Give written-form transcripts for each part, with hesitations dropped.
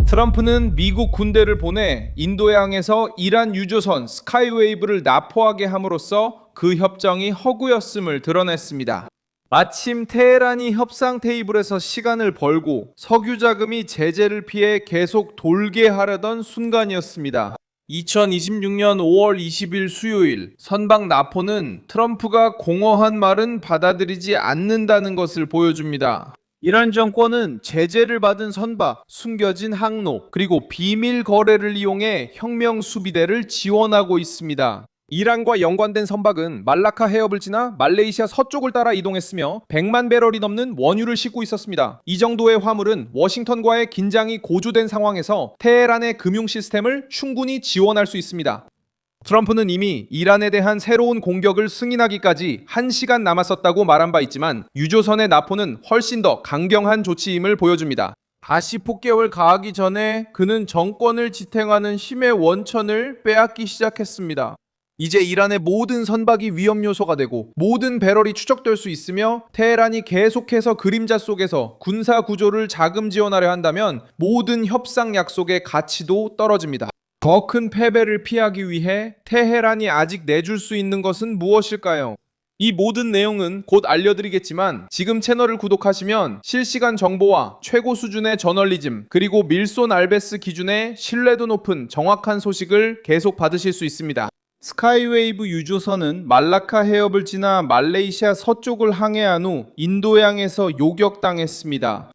트럼프는 미국 군대를 보내 인도에 향해서 이란 유조선 스카이웨이브를 납포하게 함으로써 그 협정이 허구였음을 드러냈습니다. 마침 테헤란이 협상 테이블에서 시간을 벌고 석유 자금이 제재를 피해 계속 돌게 하려던 순간이었습니다. 2026년 5월 20일 수요일 선박 납포는 트럼프가 공허한 말은 받아들이지 않는다는 것을 보여줍니다. 이란 정권은 제재를 받은 선박, 숨겨진 항로, 그리고 비밀 거래를 이용해 혁명 수비대를 지원하고 있습니다. 이란과 연관된 선박은 말라카 해협을 지나 말레이시아 서쪽을 따라 이동했으며 100만 배럴이 넘는 원유를 싣고 있었습니다. 이 정도의 화물은 워싱턴과의 긴장이 고조된 상황에서 테헤란의 금융 시스템을 충분히 지원할 수 있습니다. 트럼프는 이미 이란에 대한 새로운 공격을 승인하기까지 1시간 남았었다고 말한 바 있지만 유조선의 납포는 훨씬 더 강경한 조치임을 보여줍니다. 다시 폭격을 가하기 전에 그는 정권을 지탱하는 힘의 원천을 빼앗기 시작했습니다. 이제 이란의 모든 선박이 위험 요소가 되고 모든 배럴이 추적될 수 있으며 테헤란이 계속해서 그림자 속에서 군사 구조를 자금 지원하려 한다면 모든 협상 약속의 가치도 떨어집니다. 더 큰 패배를 피하기 위해 테헤란이 아직 내줄 수 있는 것은 무엇일까요? 이 모든 내용은 곧 알려드리겠지만 지금 채널을 구독하시면 실시간 정보와 최고 수준의 저널리즘 그리고 밀손 알베스 기준의 신뢰도 높은 정확한 소식을 계속 받으실 수 있습니다. 스카이웨이브 유조선은 말라카 해협을 지나 말레이시아 서쪽을 항해한 후 인도양에서 요격당했습니다.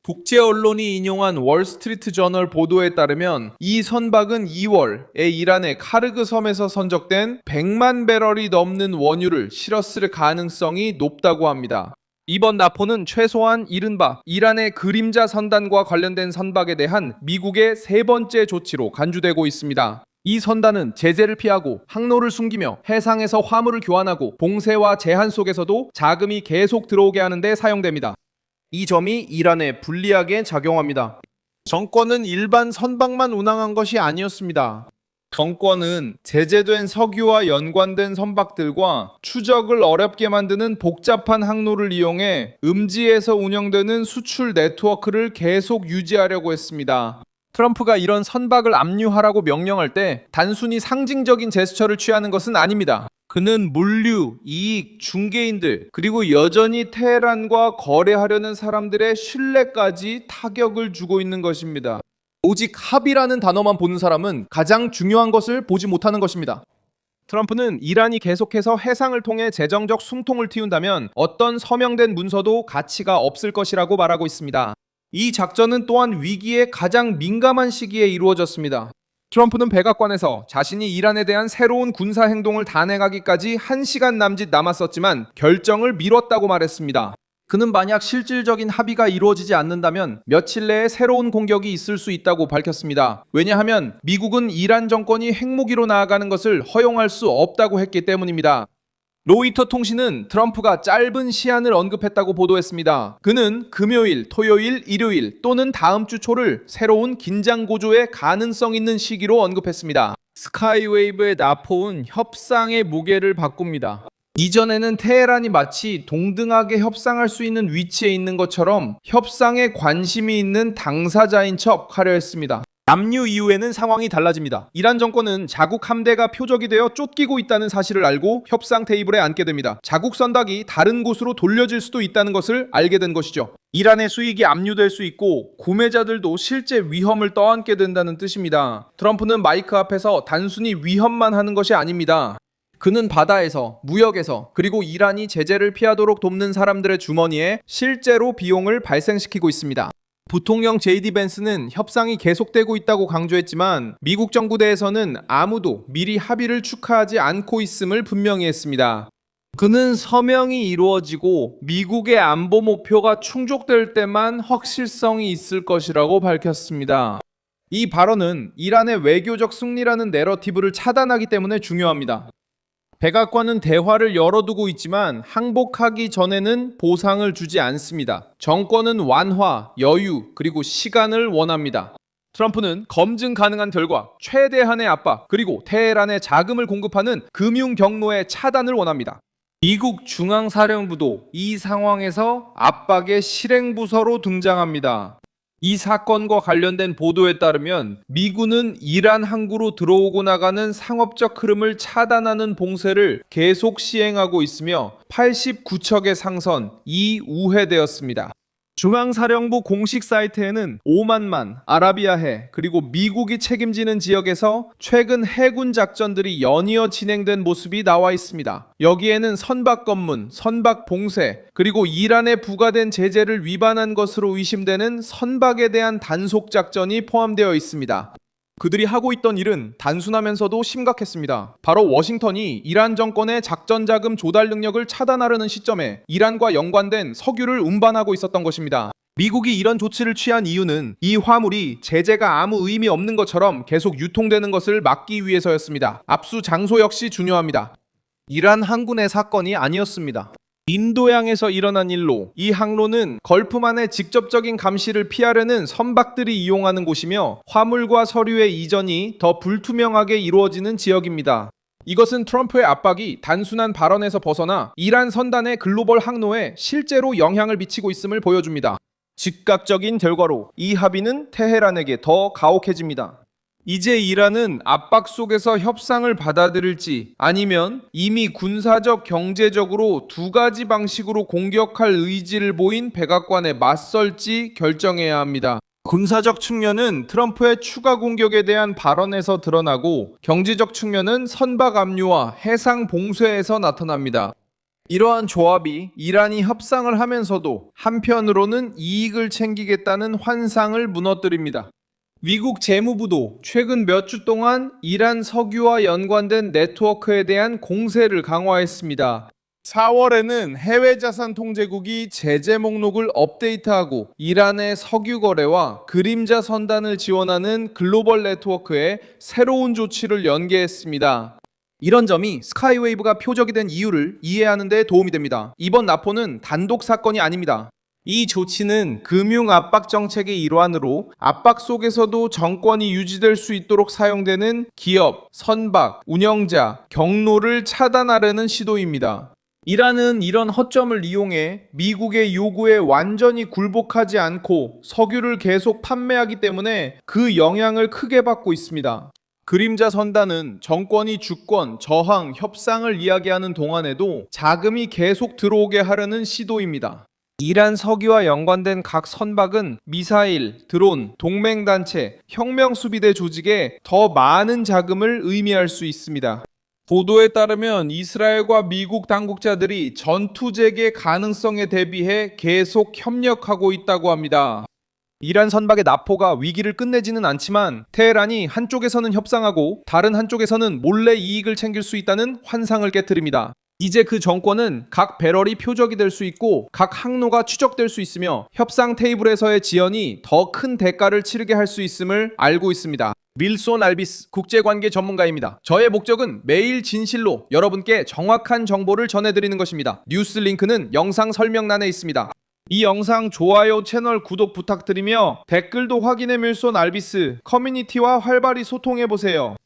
국제 언론이 인용한 월스트리트 저널 보도에 따르면 이 선박은 2월에 이란의 카르그 섬에서 선적된 100만 배럴이 넘는 원유를 실었을 가능성이 높다고 합니다. 이번 납포는 최소한 이른바 이란의 그림자 선단과 관련된 선박에 대한 미국의 세 번째 조치로 간주되고 있습니다. 이 선단은 제재를 피하고 항로를 숨기며 해상에서 화물을 교환하고 봉쇄와 제한 속에서도 자금이 계속 들어오게 하는 데 사용됩니다. 이 점이 이란에 불리하게 작용합니다. 정권은 일반 선박만 운항한 것이 아니었습니다. 정권은 제재된 석유와 연관된 선박들과 추적을 어렵게 만드는 복잡한 항로를 이용해 음지에서 운영되는 수출 네트워크를 계속 유지하려고 했습니다. 트럼프가 이런 선박을 압류하라고 명령할 때 단순히 상징적인 제스처를 취하는 것은 아닙니다. 그는 물류, 이익, 중개인들, 그리고 여전히 테헤란과 거래하려는 사람들의 신뢰까지 타격을 주고 있는 것입니다. 오직 합의라는 단어만 보는 사람은 가장 중요한 것을 보지 못하는 것입니다. 트럼프는 이란이 계속해서 해상을 통해 재정적 숨통을 틔운다면 어떤 서명된 문서도 가치가 없을 것이라고 말하고 있습니다. 이 작전은 또한 위기의 가장 민감한 시기에 이루어졌습니다. 트럼프는 백악관에서 자신이 이란에 대한 새로운 군사 행동을 단행하기까지 1시간 남짓 남았었지만 결정을 미뤘다고 말했습니다. 그는 만약 실질적인 합의가 이루어지지 않는다면 며칠 내에 새로운 공격이 있을 수 있다고 밝혔습니다. 왜냐하면 미국은 이란 정권이 핵무기로 나아가는 것을 허용할 수 없다고 했기 때문입니다. 로이터 통신은 트럼프가 짧은 시한을 언급했다고 보도했습니다. 그는 금요일, 토요일, 일요일 또는 다음 주 초를 새로운 긴장 고조의 가능성 있는 시기로 언급했습니다. 스카이웨이브의 납포는 협상의 무게를 바꿉니다. 이전에는 테헤란이 마치 동등하게 협상할 수 있는 위치에 있는 것처럼 협상에 관심이 있는 당사자인 척 하려 했습니다. 압류 이후에는 상황이 달라집니다. 이란 정권은 자국 함대가 표적이 되어 쫓기고 있다는 사실을 알고 협상 테이블에 앉게 됩니다. 자국 선박이 다른 곳으로 돌려질 수도 있다는 것을 알게 된 것이죠. 이란의 수익이 압류될 수 있고 구매자들도 실제 위험을 떠안게 된다는 뜻입니다. 트럼프는 마이크 앞에서 단순히 위험만 하는 것이 아닙니다. 그는 바다에서, 무역에서, 그리고 이란이 제재를 피하도록 돕는 사람들의 주머니에 실제로 비용을 발생시키고 있습니다. 부통령 제이디 벤스는 협상이 계속되고 있다고 강조했지만 미국 정부대에서는 아무도 미리 합의를 축하하지 않고 있음을 분명히 했습니다. 그는 서명이 이루어지고 미국의 안보 목표가 충족될 때만 확실성이 있을 것이라고 밝혔습니다. 이 발언은 이란의 외교적 승리라는 내러티브를 차단하기 때문에 중요합니다. 백악관은 대화를 열어두고 있지만 항복하기 전에는 보상을 주지 않습니다. 정권은 완화, 여유, 그리고 시간을 원합니다. 트럼프는 검증 가능한 결과, 최대한의 압박, 그리고 테헤란에 자금을 공급하는 금융 경로의 차단을 원합니다. 미국 중앙사령부도 이 상황에서 압박의 실행부서로 등장합니다. 이 사건과 관련된 보도에 따르면 미군은 이란 항구로 들어오고 나가는 상업적 흐름을 차단하는 봉쇄를 계속 시행하고 있으며 89척의 상선이 우회되었습니다. 중앙사령부 공식 사이트에는 오만만, 아라비아해, 그리고 미국이 책임지는 지역에서 최근 해군 작전들이 연이어 진행된 모습이 나와 있습니다. 여기에는 선박 검문, 선박 봉쇄, 그리고 이란에 부과된 제재를 위반한 것으로 의심되는 선박에 대한 단속 작전이 포함되어 있습니다. 그들이 하고 있던 일은 단순하면서도 심각했습니다. 바로 워싱턴이 이란 정권의 작전 자금 조달 능력을 차단하려는 시점에 이란과 연관된 석유를 운반하고 있었던 것입니다. 미국이 이런 조치를 취한 이유는 이 화물이 제재가 아무 의미 없는 것처럼 계속 유통되는 것을 막기 위해서였습니다. 압수 장소 역시 중요합니다. 이란 항구 내 사건이 아니었습니다. 인도양에서 일어난 일로 이 항로는 걸프만의 직접적인 감시를 피하려는 선박들이 이용하는 곳이며 화물과 서류의 이전이 더 불투명하게 이루어지는 지역입니다. 이것은 트럼프의 압박이 단순한 발언에서 벗어나 이란 선단의 글로벌 항로에 실제로 영향을 미치고 있음을 보여줍니다. 즉각적인 결과로 이 합의는 테헤란에게 더 가혹해집니다. 이제 이란은 압박 속에서 협상을 받아들일지 아니면 이미 군사적, 경제적으로 두 가지 방식으로 공격할 의지를 보인 백악관에 맞설지 결정해야 합니다. 군사적 측면은 트럼프의 추가 공격에 대한 발언에서 드러나고 경제적 측면은 선박 압류와 해상 봉쇄에서 나타납니다. 이러한 조합이 이란이 협상을 하면서도 한편으로는 이익을 챙기겠다는 환상을 무너뜨립니다. 미국 재무부도 최근 몇 주 동안 이란 석유와 연관된 네트워크에 대한 공세를 강화했습니다. 4월에는 해외자산통제국이 제재 목록을 업데이트하고 이란의 석유 거래와 그림자 선단을 지원하는 글로벌 네트워크에 새로운 조치를 연계했습니다. 이런 점이 스카이웨이브가 표적이 된 이유를 이해하는 데 도움이 됩니다. 이번 납포는 단독 사건이 아닙니다. 이 조치는 금융 압박 정책의 일환으로 압박 속에서도 정권이 유지될 수 있도록 사용되는 기업, 선박, 운영자, 경로를 차단하려는 시도입니다. 이란은 이런 허점을 이용해 미국의 요구에 완전히 굴복하지 않고 석유를 계속 판매하기 때문에 그 영향을 크게 받고 있습니다. 그림자 선단은 정권이 주권, 저항, 협상을 이야기하는 동안에도 자금이 계속 들어오게 하려는 시도입니다. 이란 석유와 연관된 각 선박은 미사일, 드론, 동맹단체, 혁명수비대 조직에 더 많은 자금을 의미할 수 있습니다. 보도에 따르면 이스라엘과 미국 당국자들이 전투 재개 가능성에 대비해 계속 협력하고 있다고 합니다. 이란 선박의 납포가 위기를 끝내지는 않지만 테헤란이 한쪽에서는 협상하고 다른 한쪽에서는 몰래 이익을 챙길 수 있다는 환상을 깨트립니다. 이제 그 정권은 각 배럴이 표적이 될 수 있고 각 항로가 추적될 수 있으며 협상 테이블에서의 지연이 더 큰 대가를 치르게 할 수 있음을 알고 있습니다. 밀손 알비스 국제관계 전문가입니다. 저의 목적은 매일 진실로 여러분께 정확한 정보를 전해드리는 것입니다. 뉴스 링크는 영상 설명란에 있습니다. 이 영상 좋아요, 채널 구독 부탁드리며 댓글도 확인해 밀손 알비스 커뮤니티와 활발히 소통해보세요.